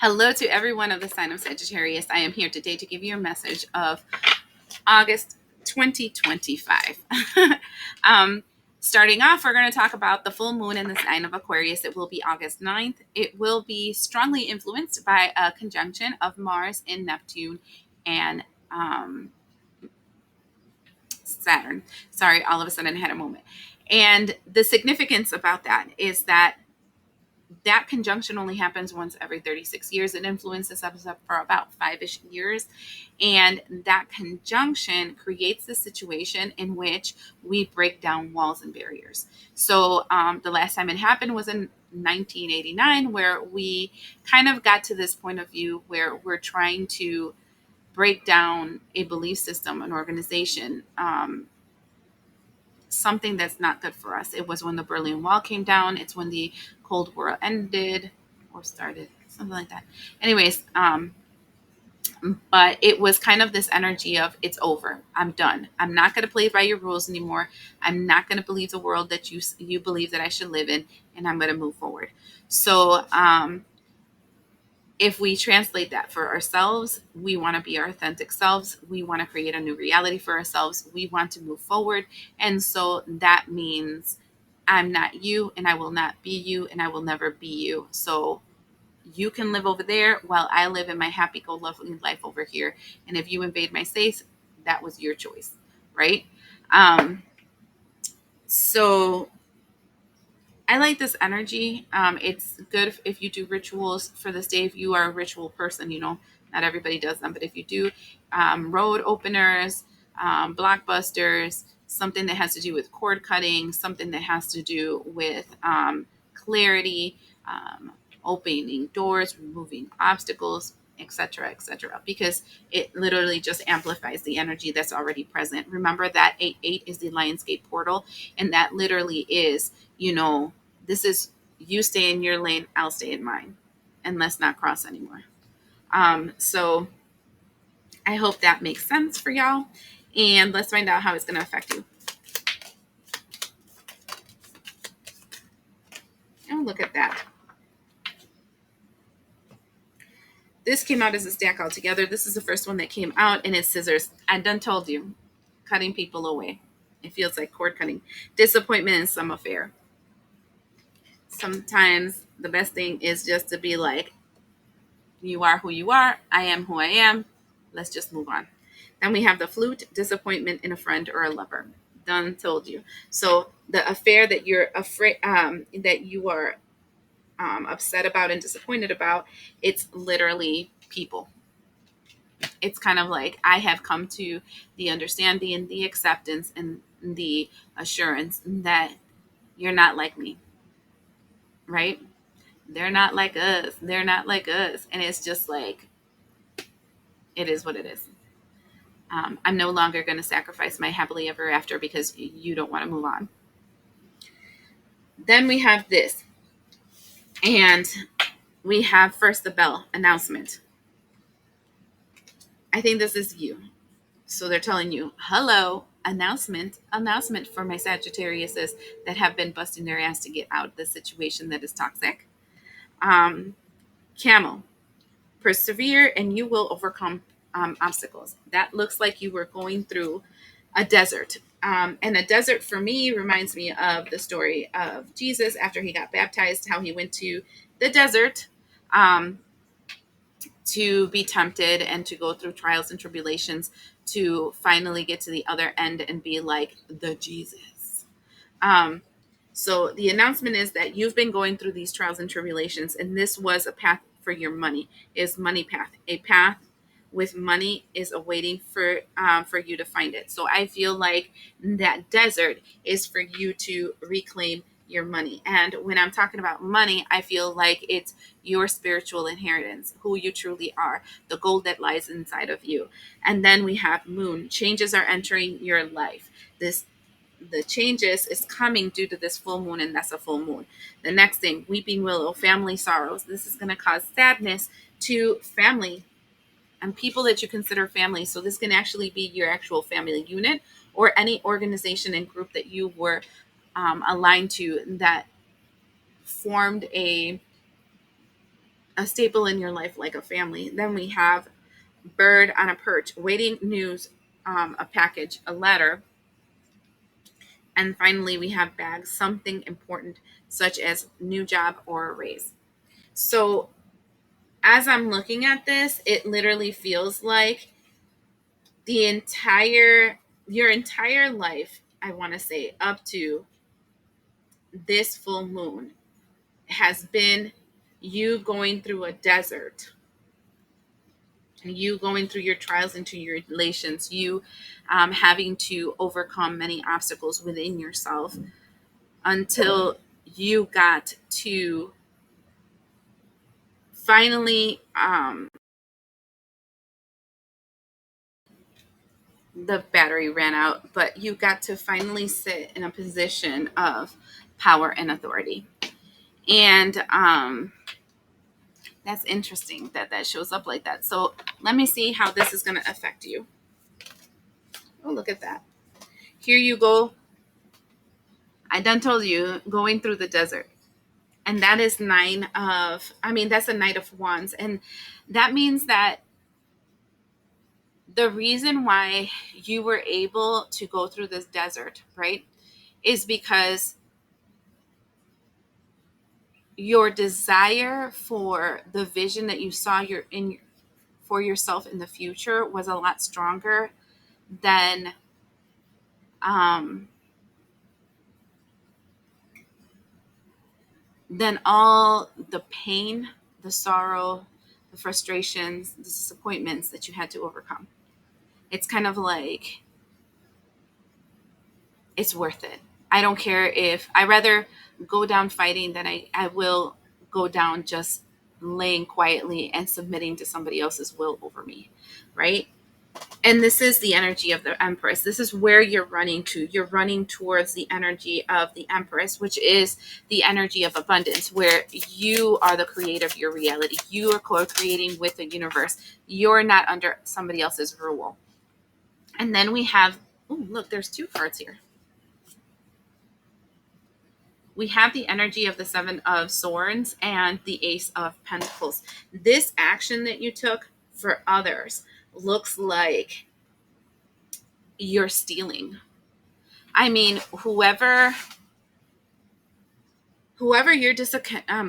Hello to everyone of the sign of Sagittarius. I am here today to give you a message of August 2025. Starting off, we're going to talk about the full moon in the sign of Aquarius. It will be August 9th. It will be strongly influenced by a conjunction of Mars and Neptune and Saturn. Sorry, all of a sudden I had a moment. And the significance about that is that conjunction only happens once every 36 years. It influences us up for about 5-ish years. And that conjunction creates the situation in which we break down walls and barriers. So the last time it happened was in 1989, where we kind of got to this point of view where we're trying to break down a belief system, an organization, something that's not good for us. It was when the Berlin Wall came down. It's when the Cold War ended or started, something like that. Anyways, but it was kind of this energy of it's over. I'm done. I'm not going to play by your rules anymore. I'm not going to believe the world that you believe that I should live in, and I'm going to move forward. So, if we translate that for ourselves, we want to be our authentic selves. We want to create a new reality for ourselves. We want to move forward. And so that means I'm not you, and I will not be you, and I will never be you. So you can live over there while I live in my happy-go-lucky life over here. And if you invade my space, that was your choice, right? So I like this energy. It's good if you do rituals for this day. If you are a ritual person, not everybody does them, but if you do road openers, blockbusters, something that has to do with cord cutting, something that has to do with clarity, opening doors, removing obstacles, etc., because it literally just amplifies the energy that's already present. Remember that 8-8 is the Lionsgate portal, and that literally is, this is you stay in your lane, I'll stay in mine, and let's not cross anymore. So I hope that makes sense for y'all, and let's find out how it's going to affect you. Oh, look at that. This came out as a stack altogether. This is the first one that came out, and it's scissors. I done told you, cutting people away. It feels like cord cutting. Disappointment in some affair. Sometimes the best thing is just to be like, you are who you are. I am who I am. Let's just move on. Then we have the flute, disappointment in a friend or a lover. Done told you. So the affair that you're afraid, that you are upset about and disappointed about, it's literally people. It's kind of like I have come to the understanding and the acceptance and the assurance that you're not like me, right? They're not like us. They're not like us. And it's just like, it is what it is. I'm no longer going to sacrifice my happily ever after because you don't want to move on. Then we have this. And we have first the bell announcement. I think this is you. So they're telling you, hello, announcement for my Sagittariuses that have been busting their ass to get out of the situation that is toxic. Camel, persevere and you will overcome obstacles. That looks like you were going through a desert. And a desert for me reminds me of the story of Jesus after he got baptized, how he went to the desert to be tempted and to go through trials and tribulations to finally get to the other end and be like the Jesus. So the announcement is that you've been going through these trials and tribulations, and this was a path for your money, is money path. A path with money is awaiting for you to find it. So I feel like that desert is for you to reclaim your money. And when I'm talking about money, I feel like it's your spiritual inheritance, who you truly are, the gold that lies inside of you. And then we have moon. Changes are entering your life. The changes is coming due to this full moon, and that's a full moon. The next thing, weeping willow, family sorrows. This is going to cause sadness to family and people that you consider family. So this can actually be your actual family unit or any organization and group that you were aligned to that formed a a staple in your life like a family. Then we have bird on a perch, waiting news, a package, a letter. And finally, we have bag, something important, such as new job or a raise. So as I'm looking at this, it literally feels like your entire life, I want to say up to this full moon, has been you going through a desert, you going through your trials and tribulations, you having to overcome many obstacles within yourself until you got to finally, the battery ran out, but you got to finally sit in a position of power and authority. And that's interesting that that shows up like that. So let me see how this is going to affect you. Oh, look at that. Here you go. I done told you, going through the desert. And that is that's a Knight of Wands. And that means that the reason why you were able to go through this desert, right, is because your desire for the vision that you saw for yourself in the future was a lot stronger than um, all the pain, the sorrow, the frustrations, the disappointments that you had to overcome. It's kind of like, it's worth it. I don't care if I rather go down fighting than I will go down just laying quietly and submitting to somebody else's will over me, right? And this is the energy of the Empress. This is where you're running to. You're running towards the energy of the Empress, which is the energy of abundance, where you are the creator of your reality. You are co-creating with the universe. You're not under somebody else's rule. And then we have, oh, look, there's two cards here. We have the energy of the Seven of Swords and the Ace of Pentacles. This action that you took for others looks like you're stealing. I mean, whoever you're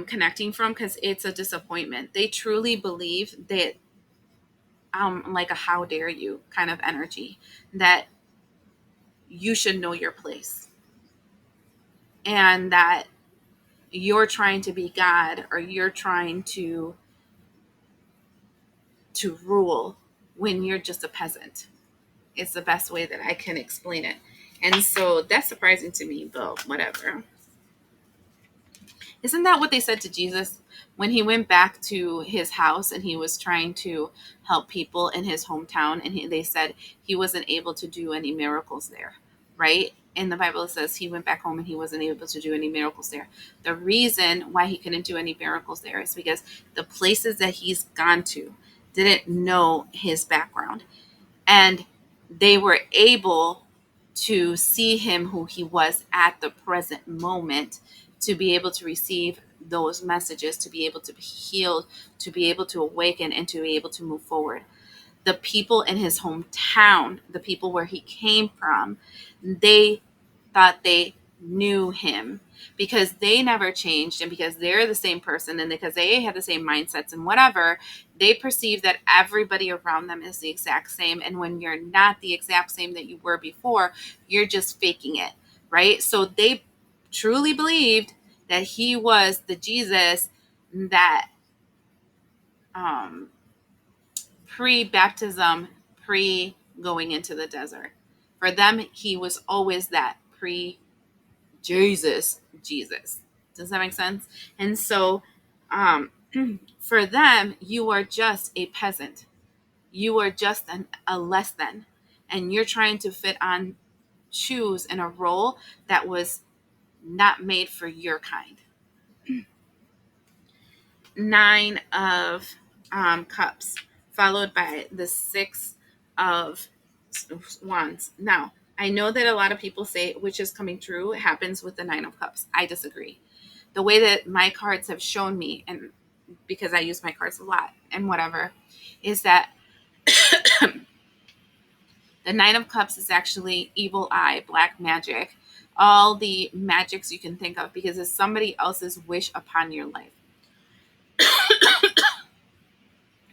connecting from, because it's a disappointment, they truly believe that, like a how dare you kind of energy, that you should know your place and that you're trying to be God, or you're trying to rule when you're just a peasant. It's the best way that I can explain it. And so that's surprising to me, but whatever. Isn't that what they said to Jesus when he went back to his house and he was trying to help people in his hometown? And they said he wasn't able to do any miracles there, right? And the Bible says he went back home and he wasn't able to do any miracles there. The reason why he couldn't do any miracles there is because the places that he's gone to didn't know his background. And they were able to see him who he was at the present moment, to be able to receive those messages, to be able to be healed, to be able to awaken, and to be able to move forward. The people in his hometown, the people where he came from, they thought they knew him because they never changed, and because they're the same person, and because they had the same mindsets and whatever, they perceive that everybody around them is the exact same. And when you're not the exact same that you were before, you're just faking it, right? So they truly believed that he was the Jesus that pre-baptism, pre-going into the desert. For them, he was always that pre-Jesus Jesus. Does that make sense? And so for them, you are just a peasant. You are just a less than. And you're trying to fit on shoes in a role that was not made for your kind. Nine of Cups, followed by the Six of Wands. Now, I know that a lot of people say, which is coming true, happens with the Nine of Cups. I disagree. The way that my cards have shown me, and because I use my cards a lot and whatever, is that the Nine of Cups is actually evil eye, black magic, all the magics you can think of, because it's somebody else's wish upon your life.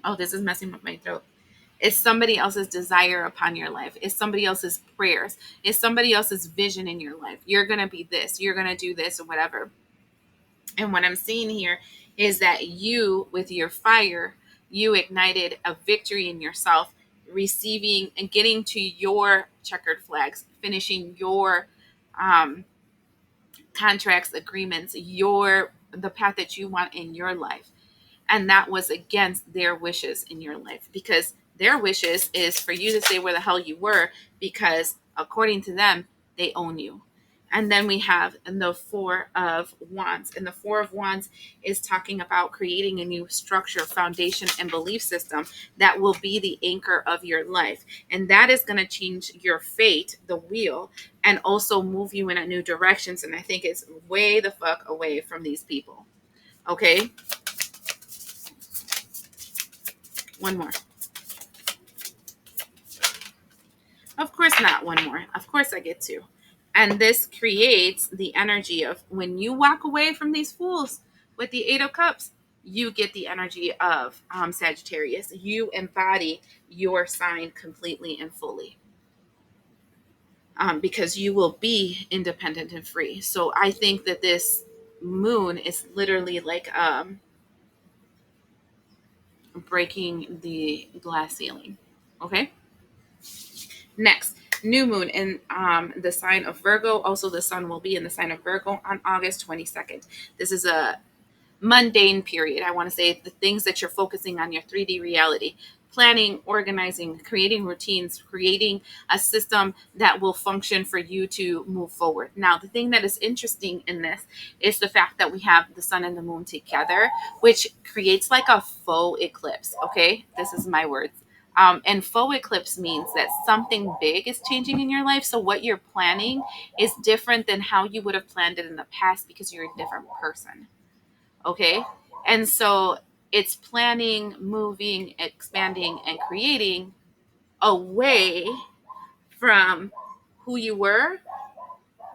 Oh, this is messing up my throat. It's somebody else's desire upon your life. It's somebody else's prayers. It's somebody else's vision in your life. You're going to be this. You're going to do this or whatever. And what I'm seeing here is that you, with your fire, you ignited a victory in yourself, receiving and getting to your checkered flags, finishing your contracts, agreements, the path that you want in your life. And that was against their wishes in your life, because their wishes is for you to stay where the hell you were, because according to them, they own you. And then we have the Four of Wands. And the Four of Wands is talking about creating a new structure, foundation, and belief system that will be the anchor of your life. And that is going to change your fate, the wheel, and also move you in a new directions. And I think it's way the fuck away from these people. Okay? One more. Of course not one more. Of course I get to. And this creates the energy of when you walk away from these fools with the Eight of Cups, you get the energy of Sagittarius. You embody your sign completely and fully, because you will be independent and free. So I think that this moon is literally like breaking the glass ceiling. Okay? Next, new moon in the sign of Virgo. Also, the sun will be in the sign of Virgo on August 22nd. This is a mundane period. I want to say the things that you're focusing on, your 3D reality, planning, organizing, creating routines, creating a system that will function for you to move forward. Now, the thing that is interesting in this is the fact that we have the sun and the moon together, which creates like a faux eclipse. Okay, this is my words. And faux eclipse means that something big is changing in your life. So what you're planning is different than how you would have planned it in the past, because you're a different person. Okay. And so it's planning, moving, expanding, and creating away from who you were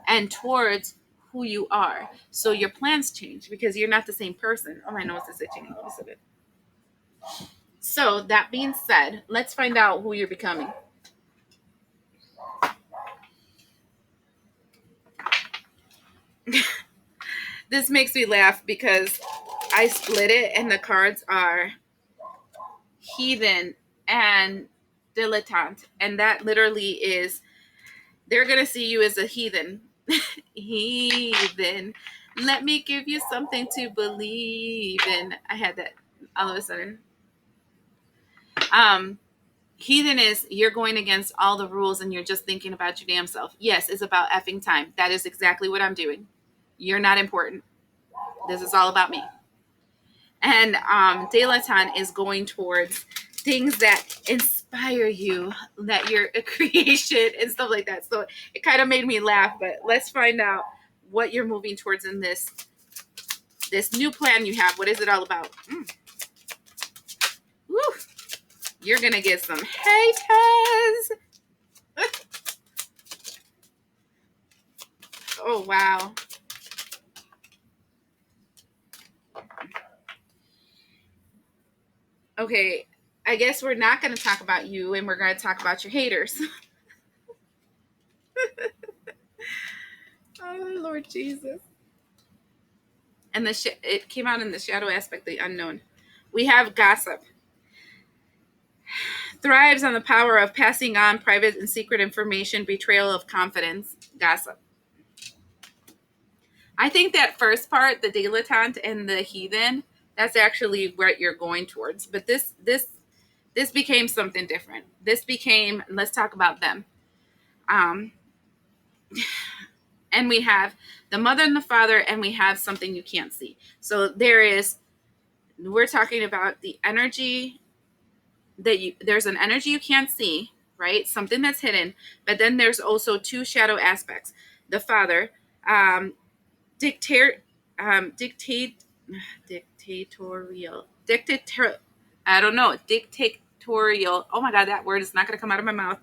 and towards who you are. So your plans change because you're not the same person. Oh, my nose is itching a little bit. So that being said, let's find out who you're becoming. This makes me laugh because I split it and the cards are heathen and dilettante. And that literally is, they're going to see you as a heathen. Heathen. Let me give you something to believe in. I had that all of a sudden. Heathen is you're going against all the rules and you're just thinking about your damn self. Yes, it's about effing time. That is exactly what I'm doing. You're not important. This is all about me. And dilettante is going towards things that inspire you, that you're a creation and stuff like that. So it kind of made me laugh, but let's find out what you're moving towards in this new plan you have. What is it all about? Woo. You're going to get some haters. Oh, wow. Okay, I guess we're not going to talk about you and we're going to talk about your haters. Oh, Lord Jesus. And it came out in the shadow aspect, the unknown. We have gossip. Thrives on the power of passing on private and secret information, betrayal of confidence, gossip. I think that first part, the dilettante and the heathen, that's actually what you're going towards. But this became something different. This became, let's talk about them. And we have the mother and the father, and we have something you can't see. So we're talking about the energy there's an energy you can't see, right? Something that's hidden. But then there's also two shadow aspects. The father, dictator, I don't know, dictatorial. Oh my God, that word is not going to come out of my mouth.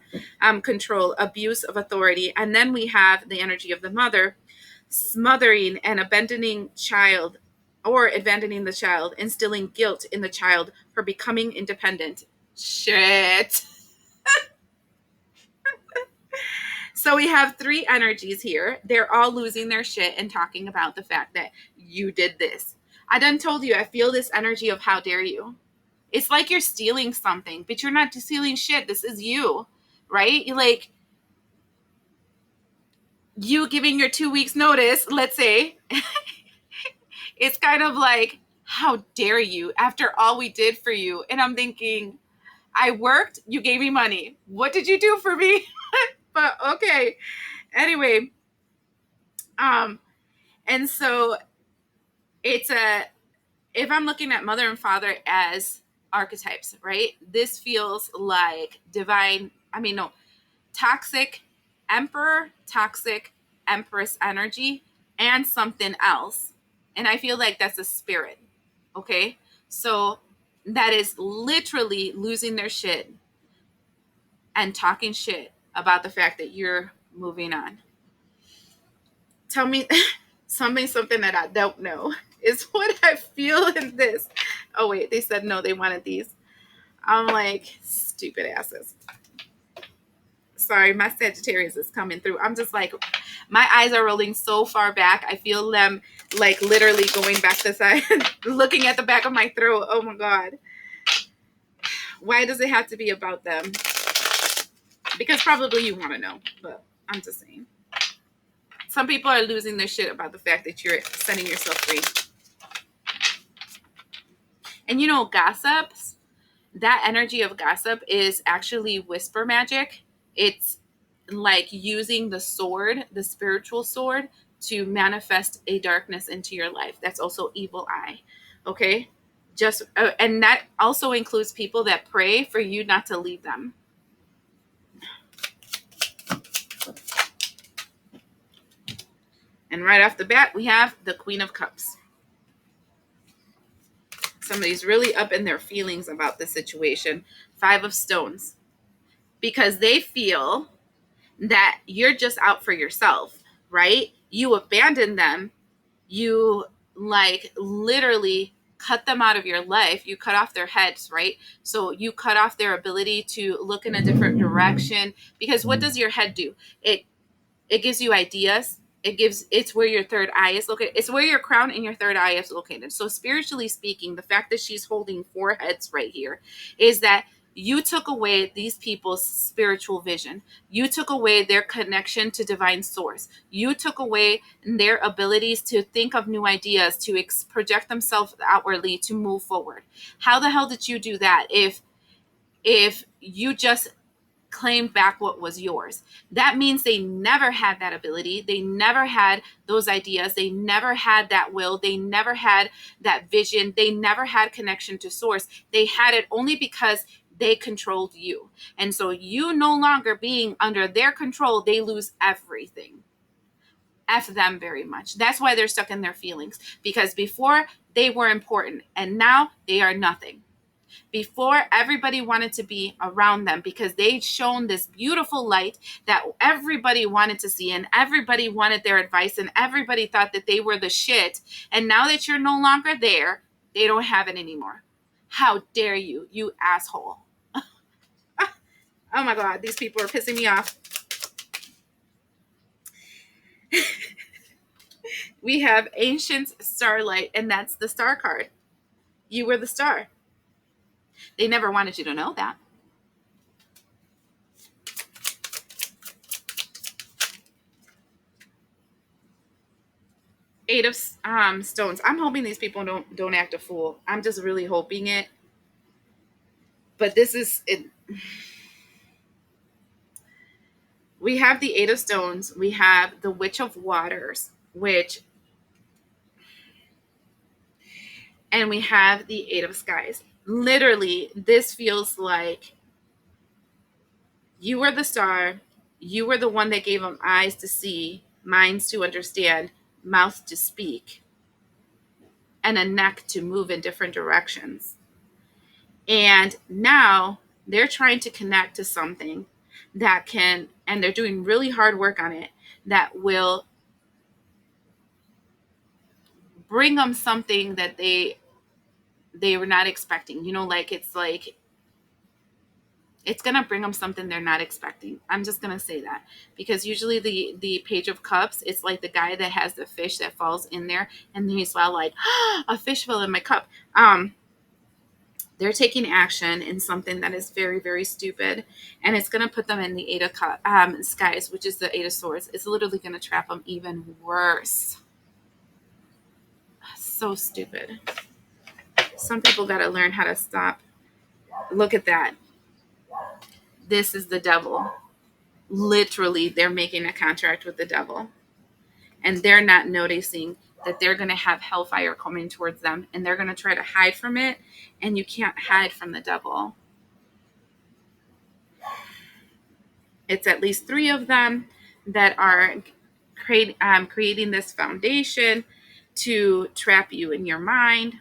Control, abuse of authority. And then we have the energy of the mother, smothering and abandoning child or abandoning the child, instilling guilt in the child for becoming independent. Shit. So we have three energies here. They're all losing their shit and talking about the fact that you did this. I done told you, I feel this energy of how dare you. It's like you're stealing something, but you're not stealing shit. This is you, right? You like you giving your 2 weeks notice, let's say. It's kind of like, how dare you after all we did for you? And I'm thinking, I worked, you gave me money. What did you do for me? But okay. Anyway, and so it's a if I'm looking at mother and father as archetypes, right? This feels like divine, no, toxic emperor, toxic empress energy, and something else. And I feel like that's a spirit. Okay. So that is literally losing their shit and talking shit about the fact that you're moving on. Tell me something that I don't know is what I feel in this. Oh wait, they said no, they wanted these. I'm like, stupid asses. Sorry, my Sagittarius is coming through. I'm just like, my eyes are rolling so far back. I feel them like literally going back to side, looking at the back of my throat. Oh my God. Why does it have to be about them? Because probably you want to know, but I'm just saying. Some people are losing their shit about the fact that you're setting yourself free. And gossips, that energy of gossip is actually whisper magic. It's like using the sword, the spiritual sword, to manifest a darkness into your life. That's also evil eye. Okay? And that also includes people that pray for you not to leave them. And right off the bat, we have the Queen of Cups. Somebody's really up in their feelings about the situation. 5 of Stones. Because they feel that you're just out for yourself, right? You abandon them. You like literally cut them out of your life. You cut off their heads, right? So you cut off their ability to look in a different direction. Because what does your head do? It gives you ideas. It's where your third eye is located. It's where your crown and your third eye is located. So spiritually speaking, the fact that she's holding 4 heads right here is that you took away these people's spiritual vision. You took away their connection to divine source. You took away their abilities to think of new ideas, to project themselves outwardly, to move forward. How the hell did you do that if you just claim back what was yours? That means they never had that ability. They never had those ideas. They never had that will. They never had that vision. They never had connection to source. They had it only because they controlled you. And so you no longer being under their control, they lose everything. F them very much. That's why they're stuck in their feelings, because before they were important and now they are nothing. Before, everybody wanted to be around them because they'd shown this beautiful light that everybody wanted to see, and everybody wanted their advice, and everybody thought that they were the shit. And now that you're no longer there, they don't have it anymore. How dare you, you asshole. Oh my God, these people are pissing me off. We have Ancient Starlight, and that's the star card. You were the star. They never wanted you to know that. Eight of Stones. I'm hoping these people don't act a fool. I'm just really hoping it. But this is it. We have the 8 of Stones. We have the Witch of Waters, and we have the 8 of Skies. Literally, this feels like you were the star. You were the one that gave them eyes to see, minds to understand, mouth to speak. and a neck to move in different directions. And now they're trying to connect to something that can, and they're doing really hard work on it, that will bring them something that they were not expecting. You know, like it's going to bring them something they're not expecting. I'm just going to say that, because usually the Page of Cups, it's like the guy that has the fish that falls in there, and then he's all like, oh, a fish fell in my cup. They're taking action in something that is very, very stupid, and it's going to put them in the Eight of Skies, which is the Eight of Swords. It's literally going to trap them even worse. So stupid. Some people got to learn how to stop. Look at that. This is the devil. Literally, they're making a contract with the devil, and they're not noticing that they're going to have hellfire coming towards them, and they're going to try to hide from it, and you can't hide from the devil. It's at least 3 of them that are creating this foundation to trap you in your mind,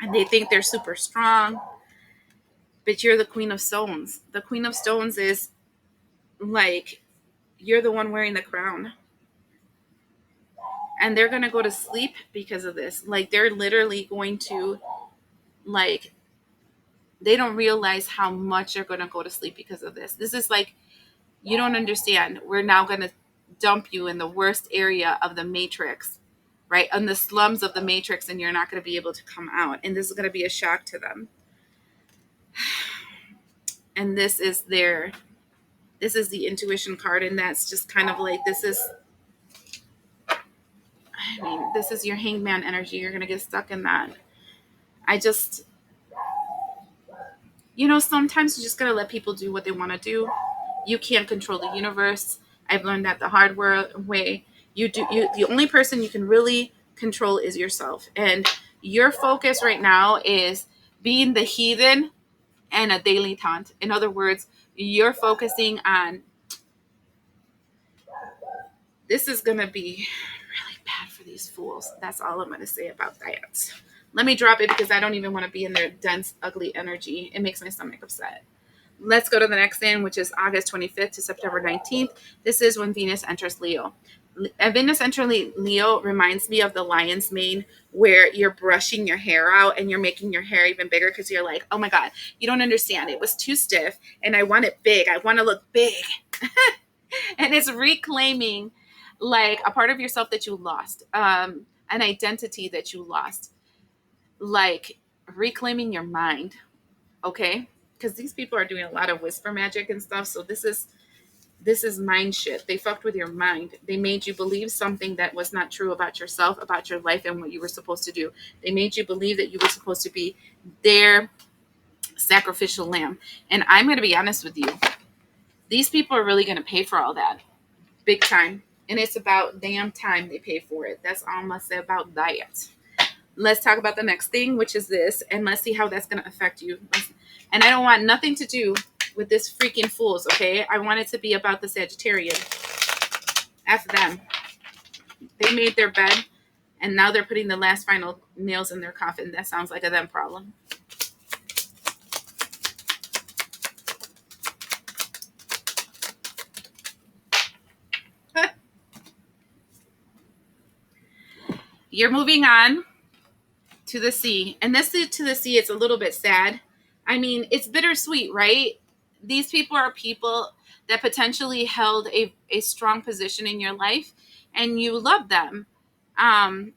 and they think they're super strong, but you're the Queen of Stones. The Queen of Stones is like, you're the one wearing the crown. And they're going to go to sleep because of this. Like, they're literally going to, like, they don't realize how much they're going to go to sleep because of this. This is like, you don't understand. We're now going to dump you in the worst area of the Matrix, right? In the slums of the Matrix, and you're not going to be able to come out. And this is going to be a shock to them. And this is the intuition card. And that's just kind of like, this is your hangman energy. You're going to get stuck in that. Sometimes you just got to let people do what they want to do. You can't control the universe. I've learned that the hard way. The only person you can really control is yourself. And your focus right now is being the heathen and a dilettante. In other words, you're focusing on, this is going to be really bad for these fools. That's all I'm going to say about that. Let me drop it, because I don't even want to be in their dense, ugly energy. It makes my stomach upset. Let's go to the next thing, which is August 25th to September 19th. This is when Venus enters Leo. Venus entering Leo reminds me of the lion's mane, where you're brushing your hair out and you're making your hair even bigger because you're like, oh my God, you don't understand. It was too stiff and I want it big. I want to look big. And it's reclaiming like a part of yourself that you lost, an identity that you lost, like reclaiming your mind. Okay. Because these people are doing a lot of whisper magic and stuff. So this is mind shit. They fucked with your mind. They made you believe something that was not true about yourself, about your life, and what you were supposed to do. They made you believe that you were supposed to be their sacrificial lamb. And I'm going to be honest with you. These people are really going to pay for all that. Big time. And it's about damn time they pay for it. That's all I'm going to say about that. Let's talk about the next thing, which is this. And let's see how that's going to affect you. And I don't want nothing to do with this freaking fools, okay? I want it to be about the Sagittarian. F them. They made their bed, and now they're putting the last final nails in their coffin. That sounds like a them problem. You're moving on to the sea. And this to the sea, it's a little bit sad. I mean, it's bittersweet, right? These people are people that potentially held a strong position in your life, and you love them. And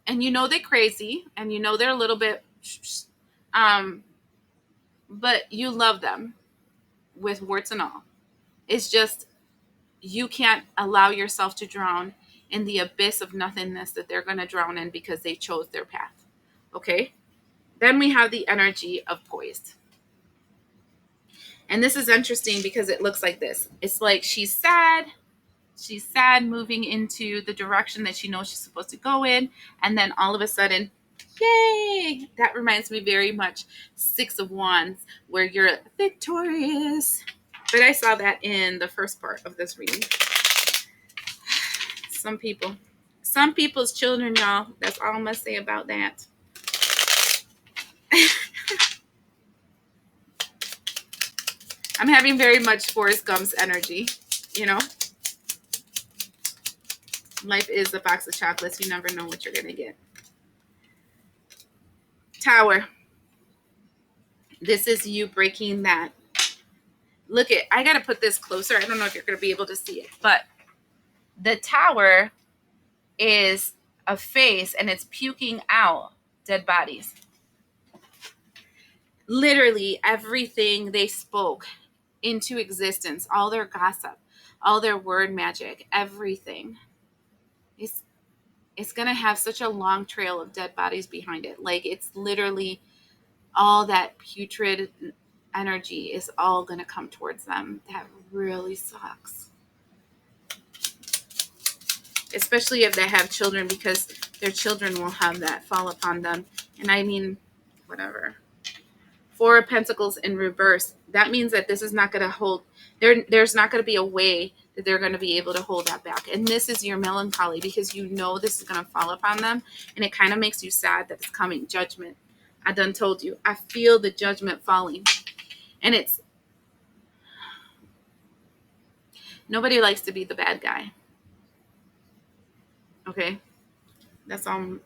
you know they're crazy, and you know they're a little bit, but you love them with warts and all. It's just, you can't allow yourself to drown in the abyss of nothingness that they're going to drown in because they chose their path. Okay? Then we have the energy of poised. And this is interesting because it looks like this. It's like she's sad. She's sad moving into the direction that she knows she's supposed to go in. And then all of a sudden, yay! That reminds me very much 6 of Wands, where you're victorious. But I saw that in the first part of this reading. Some people Some people's children, y'all. That's all I'm going to say about that. I'm having very much Forrest Gump's energy, you know. Life is a box of chocolates. You never know what you're going to get. Tower. This is you breaking that. Look at, I got to put this closer. I don't know if you're going to be able to see it, but the tower is a face and it's puking out dead bodies. Literally everything they spoke into existence, all their gossip, all their word magic, everything. It's going to have such a long trail of dead bodies behind it. Like, it's literally all that putrid energy is all going to come towards them. That really sucks. Especially if they have children, because their children will have that fall upon them. And I mean, whatever. Four of Pentacles in reverse. That means that this is not going to hold. There's not going to be a way that they're going to be able to hold that back. And this is your melancholy, because you know this is going to fall upon them. And it kind of makes you sad that it's coming. Judgment. I done told you. I feel the judgment falling. And it's, nobody likes to be the bad guy. Okay? That's all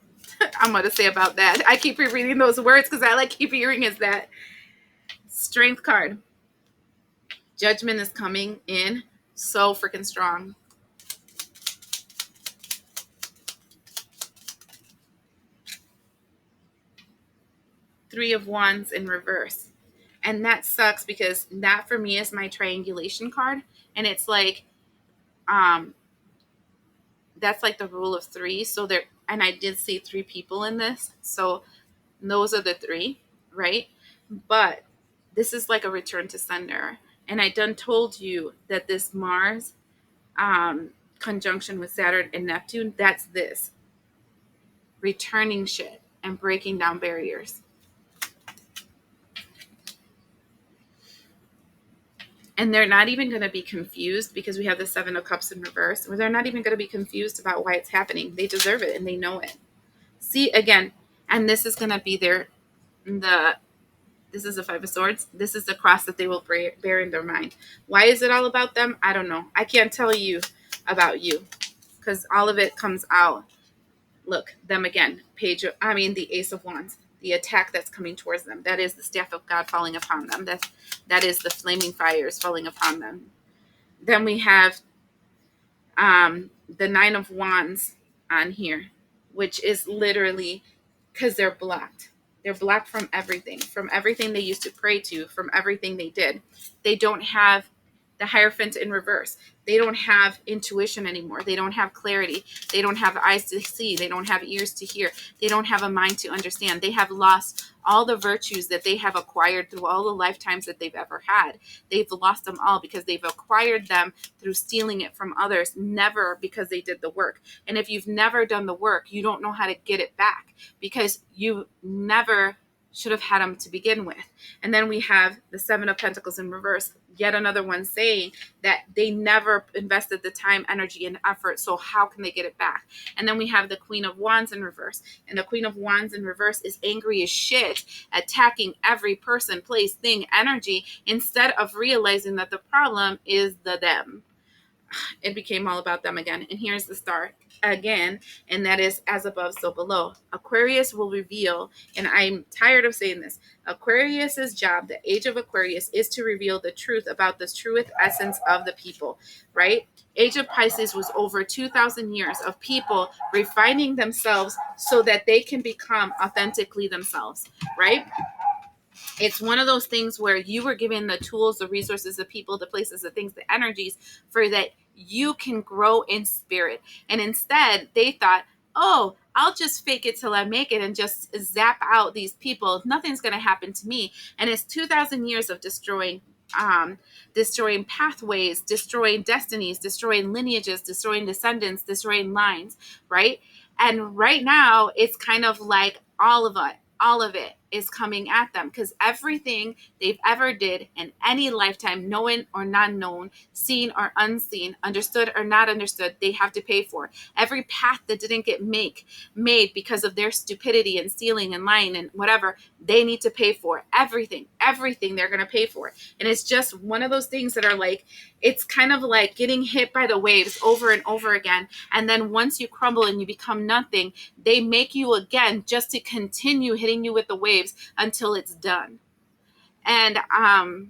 I'm going to say about that. I keep rereading those words because I keep hearing is that Strength card. Judgment is coming in so freaking strong. Three of Wands in reverse. And that sucks, because that for me is my triangulation card. And it's like, that's like the rule of three. So there, and I did see three people in this. So those are the three, right? But this is like a return to sender. And I done told you that this Mars conjunction with Saturn and Neptune, that's this. Returning shit and breaking down barriers. And they're not even going to be confused, because we have the Seven of Cups in reverse. They're not even going to be confused about why it's happening. They deserve it and they know it. See, again, and this is going to be this is the Five of Swords. This is the cross that they will bear in their mind. Why is it all about them? I don't know. I can't tell you about you, because all of it comes out. Look, them again. The Ace of Wands. The attack that's coming towards them. That is the staff of God falling upon them. That is the flaming fires falling upon them. Then we have the Nine of Wands on here, which is literally because they're blocked. They're blocked from everything they used to pray to, from everything they did. They don't have the Hierophant in reverse. They don't have intuition anymore. They don't have clarity. They don't have eyes to see. They don't have ears to hear. They don't have a mind to understand. They have lost all the virtues that they have acquired through all the lifetimes that they've ever had. They've lost them all because they've acquired them through stealing it from others, never because they did the work. And if you've never done the work, you don't know how to get it back, because you never should have had them to begin with. And then we have the Seven of Pentacles in reverse, yet another one saying that they never invested the time, energy, and effort, so how can they get it back? And then we have the Queen of Wands in reverse, and the Queen of Wands in reverse is angry as shit, attacking every person, place, thing, energy, instead of realizing that the problem is them. It became all about them again. And here's the star again, and that is as above, so below. Aquarius will reveal, and I'm tired of saying this, Aquarius's job, the age of Aquarius, is to reveal the truth about the truest essence of the people, right? Age of Pisces was over 2,000 years of people refining themselves so that they can become authentically themselves, right? It's one of those things where you were given the tools, the resources, the people, the places, the things, the energies, for that you can grow in spirit. And instead, they thought, oh, I'll just fake it till I make it and just zap out these people. Nothing's going to happen to me. And it's 2,000 years of destroying pathways, destroying destinies, destroying lineages, destroying descendants, destroying lines, right? And right now, it's kind of like all of it is coming at them, because everything they've ever did in any lifetime, known or non-known, seen or unseen, understood or not understood, they have to pay for. Every path that didn't get made because of their stupidity and stealing and lying and whatever, they need to pay for. Everything they're going to pay for. And it's just one of those things that are like, it's kind of like getting hit by the waves over and over again. And then once you crumble and you become nothing, they make you again just to continue hitting you with the waves until it's done. And I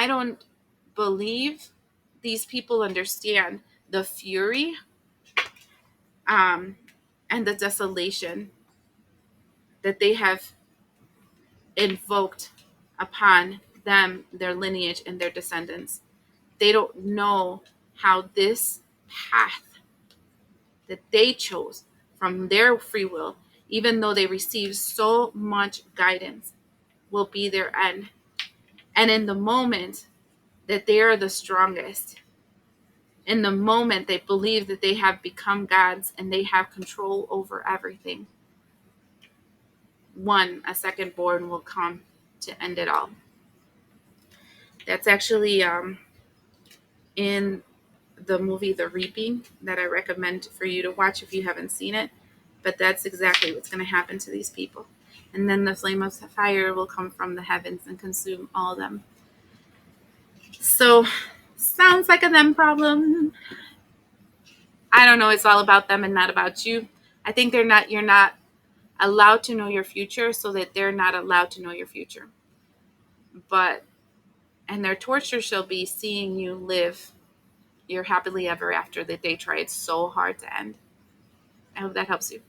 don't believe these people understand the fury and the desolation that they have invoked upon them, their lineage, and their descendants. They don't know how this path that they chose from their free will, even though they received so much guidance, will be their end. And in the moment that they are the strongest, in the moment they believe that they have become gods and they have control over everything, a second born will come to end it all. That's actually in the movie The Reaping that I recommend for you to watch if you haven't seen it. But that's exactly what's going to happen to these people. And then the flame of fire will come from the heavens and consume all of them. So, sounds like a them problem. I don't know. It's all about them and not about you. I think you're not allowed to know your future, so that they're not allowed to know your future. And their torture shall be seeing you live your happily ever after that they tried so hard to end. I hope that helps you.